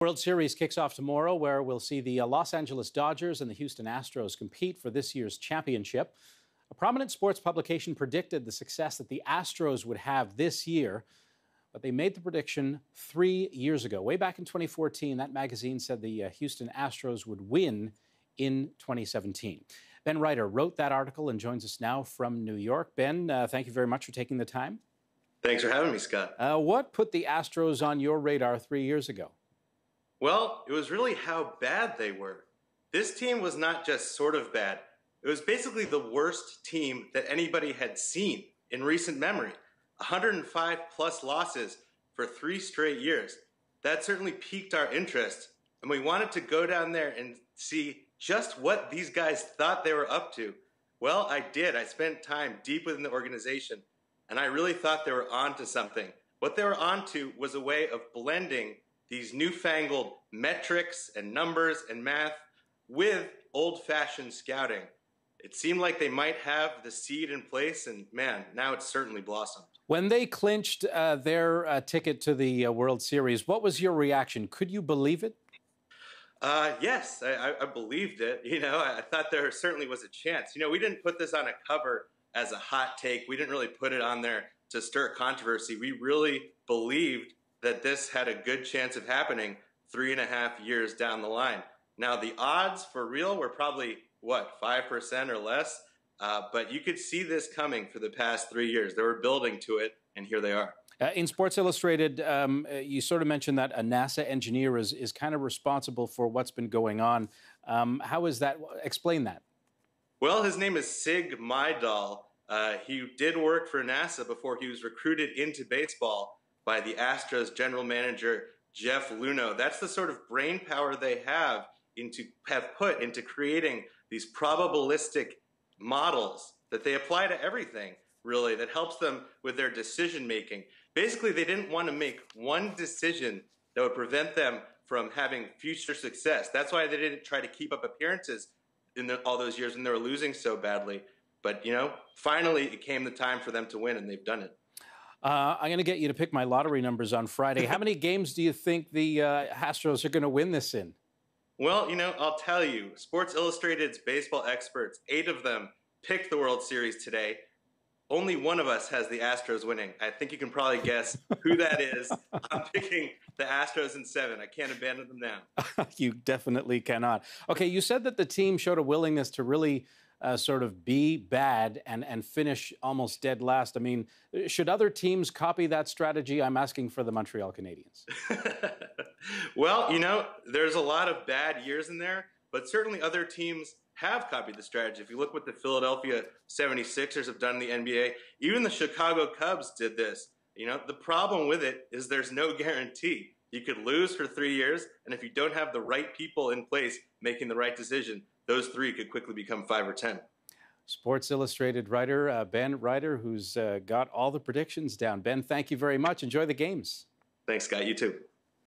World Series kicks off tomorrow, where we'll see the Los Angeles Dodgers and the Houston Astros compete for this year's championship. A prominent sports publication predicted the success that the Astros would have this year, but they made the prediction 3 years ago. Way back in 2014, that magazine said the Houston Astros would win in 2017. Ben Reiter wrote that article and joins us now from New York. Ben, thank you very much for taking the time. Thanks for having me, Scott. What put the Astros on your radar 3 years ago? Well, it was really how bad they were. This team was not just sort of bad. It was basically the worst team that anybody had seen in recent memory. 105-plus losses for 3 straight years. That certainly piqued our interest, and we wanted to go down there and see just what these guys thought they were up to. Well, I did. I spent time deep within the organization, and I really thought they were onto something. What they were onto was a way of blending these newfangled metrics and numbers and math with old-fashioned scouting. It seemed like they might have the seed in place, and man, now it's certainly blossomed. When they clinched their ticket to the World Series, what was your reaction? Could you believe it? Yes, I believed it. I thought there certainly was a chance. We didn't put this on a cover as a hot take. We didn't really put it on there to stir controversy. We really believed that this had a good chance of happening 3.5 years down the line. Now, the odds for real were probably, 5% or less? But you could see this coming for the past 3 years. They were building to it, and here they are. In Sports Illustrated, you sort of mentioned that a NASA engineer is kind of responsible for what's been going on. How is that? Explain that. Well, his name is Sig Mejdal. He did work for NASA before he was recruited into baseball by the Astros general manager, Jeff Luhnow. That's the sort of brain power they have put into creating these probabilistic models that they apply to everything, really, that helps them with their decision making. Basically, they didn't want to make one decision that would prevent them from having future success. That's why they didn't try to keep up appearances in all those years when they were losing so badly. But, finally it came the time for them to win, and they've done it. I'm going to get you to pick my lottery numbers on Friday. How many games do you think the Astros are going to win this in? Well, I'll tell you, Sports Illustrated's baseball experts, 8 of them picked the World Series today. Only one of us has the Astros winning. I think you can probably guess who that is. I'm picking the Astros in 7. I can't abandon them now. You definitely cannot. Okay, you said that the team showed a willingness to really sort of be bad and finish almost dead last. I mean, should other teams copy that strategy? I'm asking for the Montreal Canadiens. Well, there's a lot of bad years in there, but certainly other teams have copied the strategy. If you look what the Philadelphia 76ers have done in the NBA, even the Chicago Cubs did this. The problem with it is there's no guarantee. You could lose for 3 years, and if you don't have the right people in place making the right decision, those 3 could quickly become 5 or 10. Sports Illustrated writer Ben Reiter, who's got all the predictions down. Ben, thank you very much. Enjoy the games. Thanks, Scott. You too.